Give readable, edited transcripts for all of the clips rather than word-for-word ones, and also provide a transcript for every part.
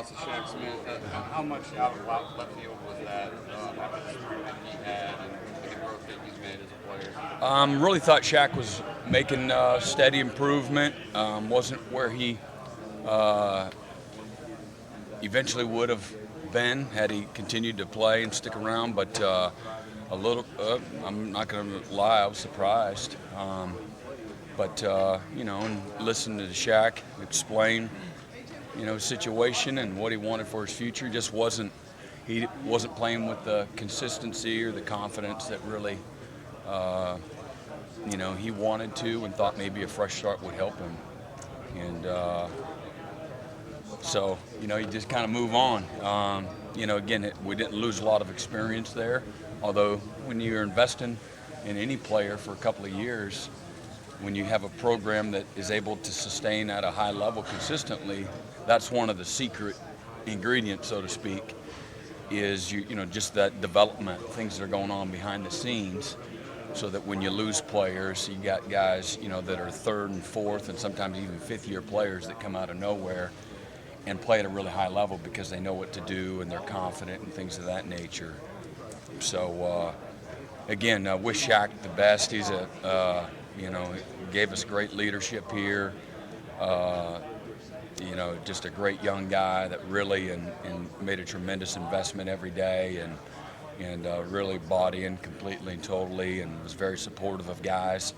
loss of Shaq Smith. How much out of left field was that? How much improvement he had and the growth that he's made as a player? Really thought Shaq was making steady improvement. Wasn't where he eventually would have been had he continued to play and stick around. But a little, I'm not going to lie, I was surprised. But and listen to Shaq explain, his situation and what he wanted for his future. He wasn't playing with the consistency or the confidence that really, he wanted to, and thought maybe a fresh start would help him. And so, you just kind of move on. Again, we didn't lose a lot of experience there. Although when you're investing in any player for a couple of years, when you have a program that is able to sustain at a high level consistently, that's one of the secret ingredients, so to speak, is just that development, things that are going on behind the scenes, so that when you lose players, you got guys, that are third and fourth and sometimes even fifth-year players that come out of nowhere and play at a really high level because they know what to do and they're confident and things of that nature. So, again, wish Shaq the best. He's gave us great leadership here. Just a great young guy that really and made a tremendous investment every day and really bought in completely and totally and was very supportive of guys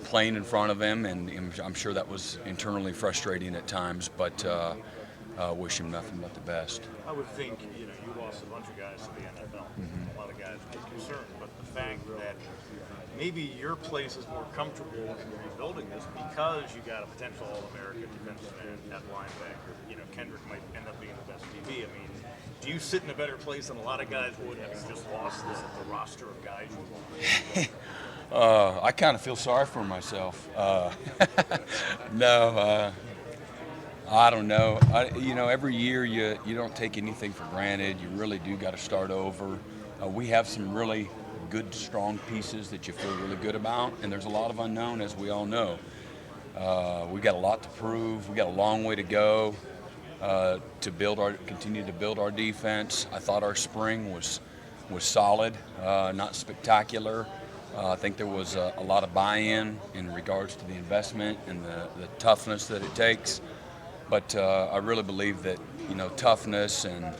playing in front of him. And I'm sure that was internally frustrating at times, but wish him nothing but the best. I would think, you lost a bunch of guys to the NFL. A lot of guys were concerned, but the fact that maybe your place is more comfortable in rebuilding this because you got a potential All-American defenseman at linebacker. Kendrick might end up being the best DB. I mean, do you sit in a better place than a lot of guys would having just lost this at the roster of guys you lost? I kind of feel sorry for myself. No. I don't know. Every year you don't take anything for granted. You really do got to start over. We have some really good, strong pieces that you feel really good about, and there's a lot of unknown, as we all know. We got a lot to prove. We got a long way to go to continue to build our defense. I thought our spring was solid, not spectacular. I think there was a lot of buy-in in regards to the investment and the toughness that it takes. But I really believe that, toughness and,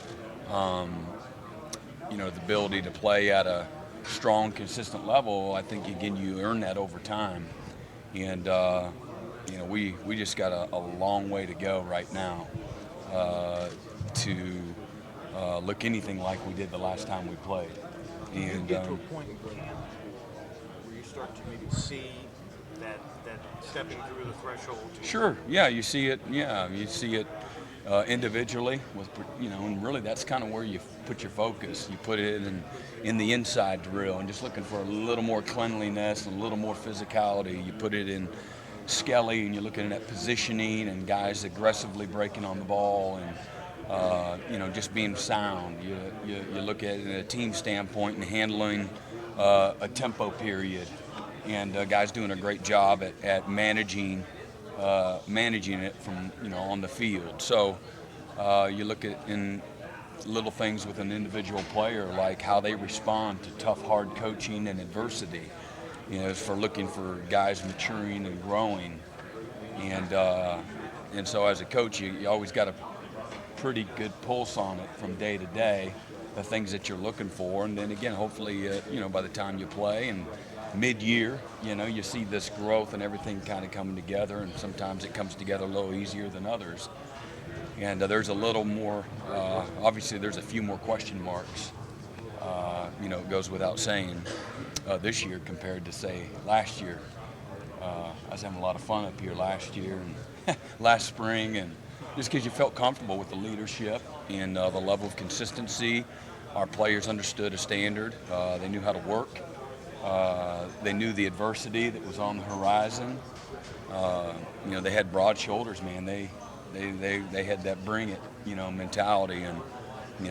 the ability to play at a strong, consistent level, I think, again, you earn that over time. And, we just got a long way to go right now to look anything like we did the last time we played. And you get to a point in camp where you start to maybe see that stepping through the threshold. Sure. Yeah, you see it. Yeah, you see it individually with, and really that's kind of where you put your focus. You put it in the inside drill and just looking for a little more cleanliness and a little more physicality. You put it in Skelly and you're looking at positioning and guys aggressively breaking on the ball and, just being sound. You look at it in a team standpoint and handling a tempo period. And guys doing a great job at managing it from on the field. So you look at in little things with an individual player, like how they respond to tough, hard coaching and adversity. For looking for guys maturing and growing. And so as a coach, you always got a pretty good pulse on it from day to day, the things that you're looking for, and then again, hopefully, by the time you play and mid-year, you see this growth and everything kind of coming together, and sometimes it comes together a little easier than others. And there's a little more, obviously there's a few more question marks, it goes without saying, this year compared to, say, last year. I was having a lot of fun up here last year and last spring, and just because you felt comfortable with the leadership and the level of consistency. Our players understood a standard. They knew how to work. They knew the adversity that was on the horizon. They had broad shoulders, man. They had that bring it, mentality, and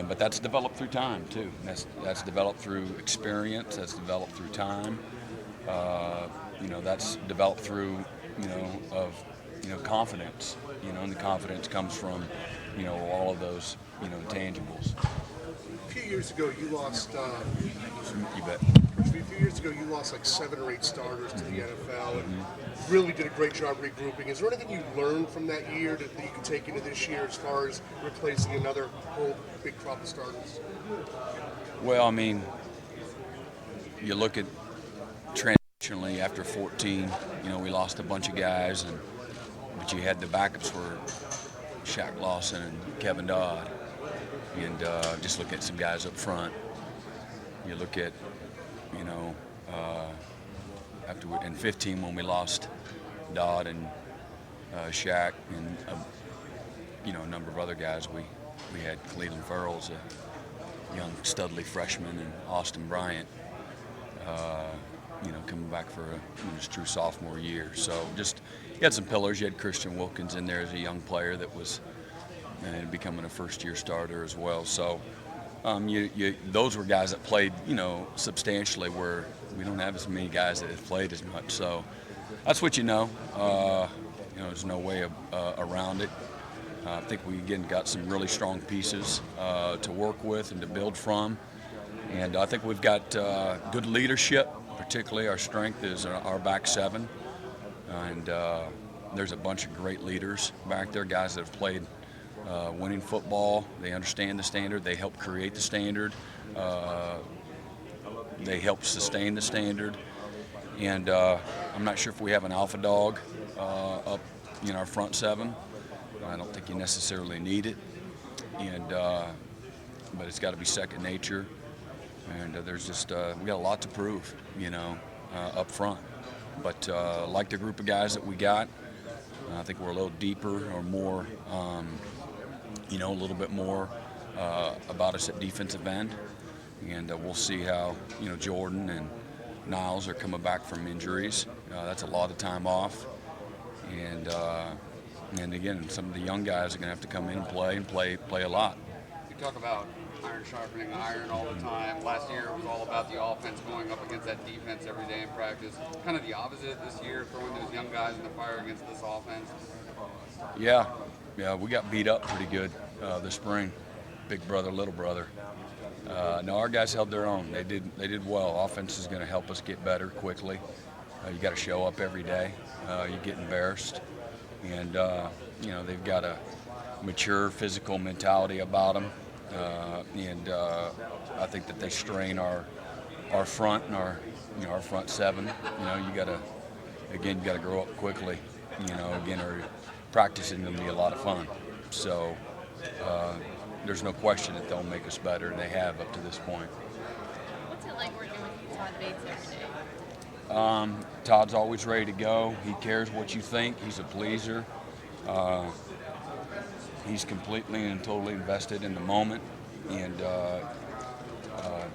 but that's developed through time too. That's developed through experience. That's developed through time. That's developed through confidence. And the confidence comes from all of those, intangibles. A few years ago, you lost. You bet. A few years ago, you lost like 7 or 8 starters to the NFL, and really did a great job regrouping. Is there anything you learned from that year that you can take into this year as far as replacing another whole big crop of starters? Well, I mean, you look at transitionally after 14, we lost a bunch of guys, but you had the backups were Shaq Lawson and Kevin Dodd, and just look at some guys up front. You look at, in 15 when we lost Dodd and Shaq and a number of other guys, we had Cleveland Ferrell's a young Studley freshman and Austin Bryant, coming back for his true sophomore year. So just you had some pillars. You had Christian Wilkins in there as a young player that was becoming a first-year starter as well. So those were guys that played, substantially, where we don't have as many guys that have played as much. So that's what there's no way around it. I think we, again, got some really strong pieces to work with and to build from. And I think we've got good leadership, particularly our strength is our back seven. And there's a bunch of great leaders back there, guys that have played winning football. They understand the standard. They help create the standard. They help sustain the standard. And I'm not sure if we have an alpha dog up in our front seven. I don't think you necessarily need it. But it's got to be second nature. And there's just we got a lot to prove, up front. But like the group of guys that we got, I think we're a little deeper or more, a little bit more about us at defensive end. And we'll see how, Jordan and Niles are coming back from injuries. That's a lot of time off. And again, some of the young guys are going to have to come in and play a lot. You talk about iron sharpening iron all the time. Last year it was all about the offense going up against that defense every day in practice. Kind of the opposite this year, throwing those young guys in the fire against this offense. Yeah, we got beat up pretty good this spring. Big brother, little brother. No, our guys held their own. They did well. Offense is going to help us get better quickly. You got to show up every day. You get embarrassed, and they've got a mature physical mentality about them. I think that they strain our front and our front seven. You got to grow up quickly. Or practicing them be a lot of fun. So there's no question that they'll make us better, and they have up to this point. What's it like working with Todd Bates every day? Todd's always ready to go. He cares what you think. He's a pleaser. He's completely and totally invested in the moment, and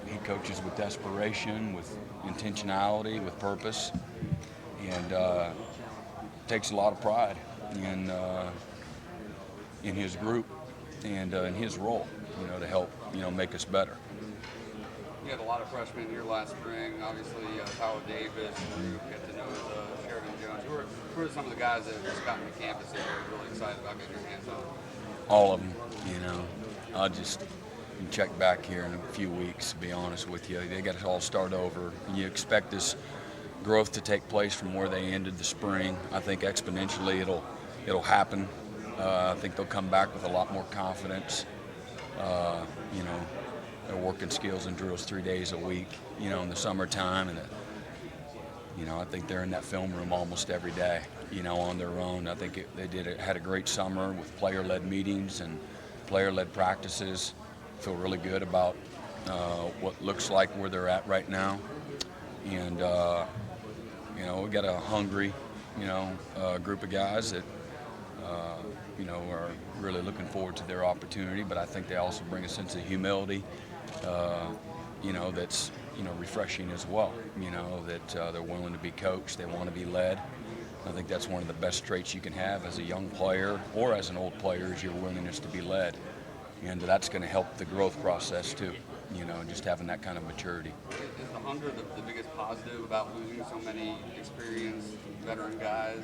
he coaches with desperation, with intentionality, with purpose, and takes a lot of pride in his group and in his role, to help make us better. You had a lot of freshmen here last spring. Obviously, Tyler Davis, get to know Sheridan Jones. Who are some of the guys that have just gotten to campus that you're really excited about getting your hands on? All of them, I'll just check back here in a few weeks, to be honest with you. They got to all start over. You expect this growth to take place from where they ended the spring. I think exponentially it'll happen. I think they'll come back with a lot more confidence. They're working skills and drills 3 days a week, in the summertime, and I think they're in that film room almost every day, on their own. I think they had a great summer with player-led meetings and player-led practices. Feel really good about what looks like where they're at right now, and we got a hungry, group of guys that are really looking forward to their opportunity. But I think they also bring a sense of humility, that's refreshing as well. That they're willing to be coached, they want to be led. I think that's one of the best traits you can have as a young player or as an old player, is your willingness to be led, and that's going to help the growth process too. Just having that kind of maturity. Is the hunger the biggest positive about losing so many experienced veteran guys?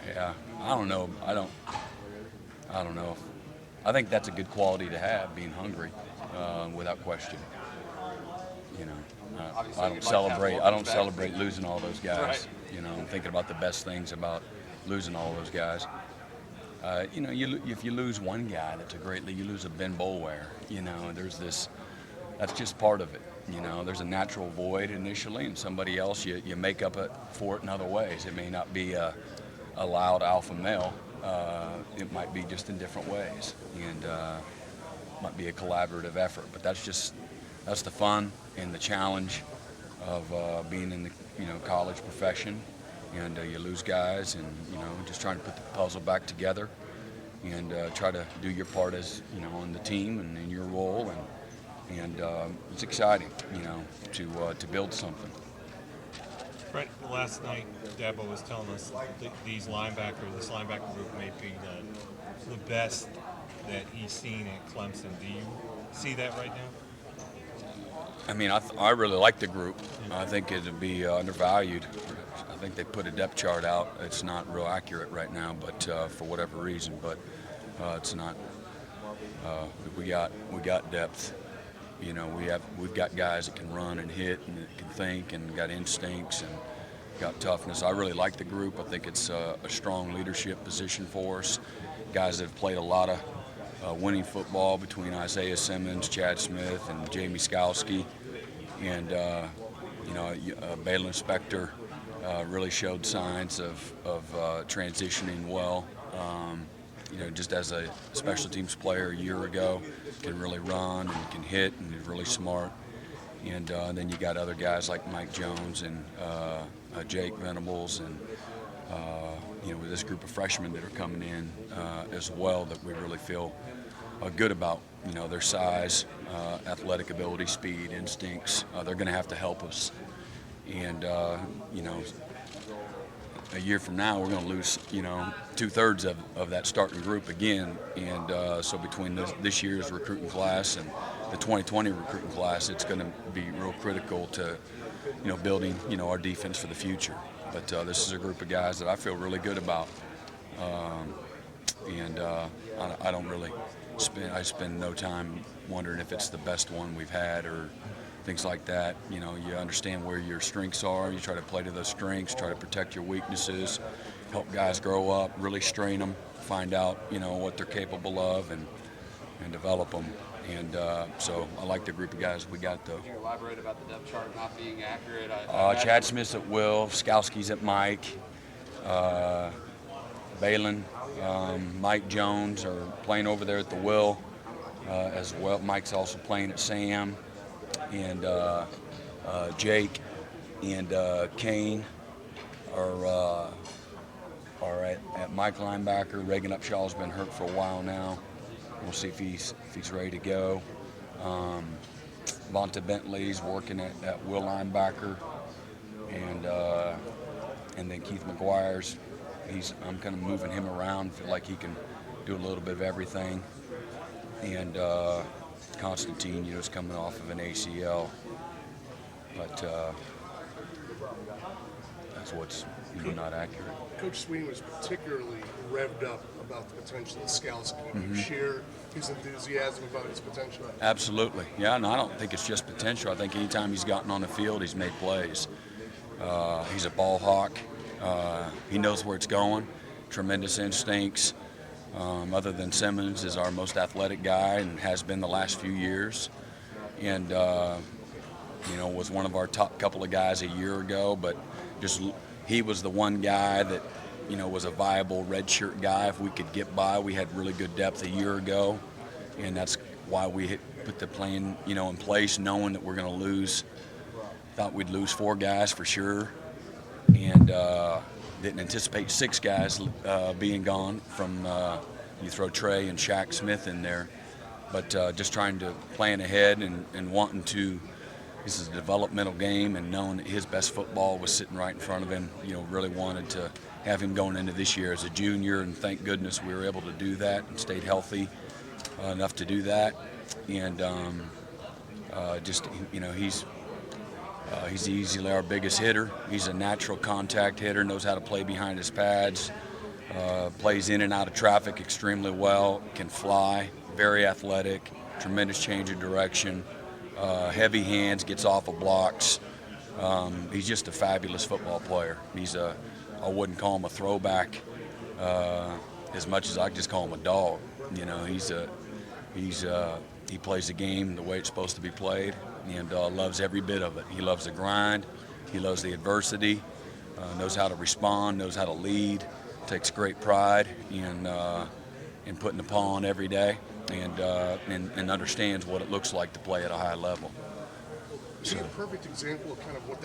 Yeah, I don't know. I don't know I think that's a good quality to have, being hungry, without question. You know, Obviously, I you'd like don't to celebrate. have I don't Wilkins back. celebrate losing all those guys. Right. You know, I'm thinking about the best things about losing all those guys. You know, if you lose one guy, that's a great lead. You lose a Ben Boulware. You know, there's this. That's just part of it. You know, there's a natural void initially, and somebody else you make up for it in other ways. It may not be a loud alpha male. It might be just in different ways, and might be a collaborative effort. But that's the fun and the challenge of being in the college profession. And you lose guys, and just trying to put the puzzle back together, and try to do your part as on the team and in your role, and it's exciting, to build something. Brent, last night Dabo was telling us this linebacker group may be the best that he's seen at Clemson. Do you see that right now? I mean, I really like the group. I think it'd be undervalued. I think they put a depth chart out. It's not real accurate right now, but for whatever reason. But it's not. We got depth. We've got guys that can run and hit and that can think and got instincts and got toughness. I really like the group. I think it's a strong leadership position for us. Guys that have played a lot of winning football between Isaiah Simmons, Chad Smith, and Jamie Skowski, and Balin Spector really showed signs of transitioning well. Just as a special teams player a year ago, can really run and can hit and is really smart. And then you got other guys like Mike Jones and Jake Venables and with this group of freshmen that are coming in as well, that we really feel good about. Their size, athletic ability, speed, instincts. They're going to have to help us. And a year from now, we're going to lose, 2/3 of that starting group again. And so between this year's recruiting class and the 2020 recruiting class, it's going to be real critical to, building, our defense for the future. But this is a group of guys that I feel really good about. I don't really spend no time wondering if it's the best one we've had or things like that. You understand where your strengths are. You try to play to those strengths, try to protect your weaknesses, help guys grow up, really strain them, find out, what they're capable of, and develop them. And so I like the group of guys we got, though. Can you elaborate about the depth chart not being accurate? Chad Smith's at Will, Skowski's at Mike, Balin, Mike Jones are playing over there at the Will as well. Mike's also playing at Sam. And Jake and Kane are at Mike linebacker. Reagan Upshaw's been hurt for a while now. We'll see if he's ready to go. Vonta Bentley's working at Will linebacker, and then Keith McGuire's. I'm kind of moving him around. Feel like he can do a little bit of everything. And Constantine, is coming off of an ACL, but that's what's not accurate. Coach Sweeney was particularly revved up about the potential of Skowski. Can you share his enthusiasm about his potential? Absolutely, yeah. And I don't think it's just potential. I think anytime he's gotten on the field, he's made plays. He's a ball hawk. He knows where it's going. Tremendous instincts. Other than Simmons, is our most athletic guy and has been the last few years, and was one of our top couple of guys a year ago. But just he was the one guy that was a viable redshirt guy. If we could get by, we had really good depth a year ago, and that's why we put the plan in place, knowing that we're going to lose. Thought we'd lose 4 guys for sure, and didn't anticipate 6 guys being gone from you throw Trey and Shaq Smith in there. But just trying to plan ahead and wanting to, this is a developmental game, and knowing that his best football was sitting right in front of him, really wanted to have him going into this year as a junior, and thank goodness we were able to do that and stayed healthy enough to do that. And he's easily our biggest hitter. He's a natural contact hitter, knows how to play behind his pads. Plays in and out of traffic extremely well, can fly, very athletic, tremendous change of direction, heavy hands, gets off of blocks. He's just a fabulous football player. I wouldn't call him a throwback as much as I just call him a dog. You know, he plays the game the way it's supposed to be played, and loves every bit of it. He loves the grind, he loves the adversity, knows how to respond, knows how to lead, takes great pride in putting the paw on every day, and understands what it looks like to play at a high level. Is he a perfect example of kind of what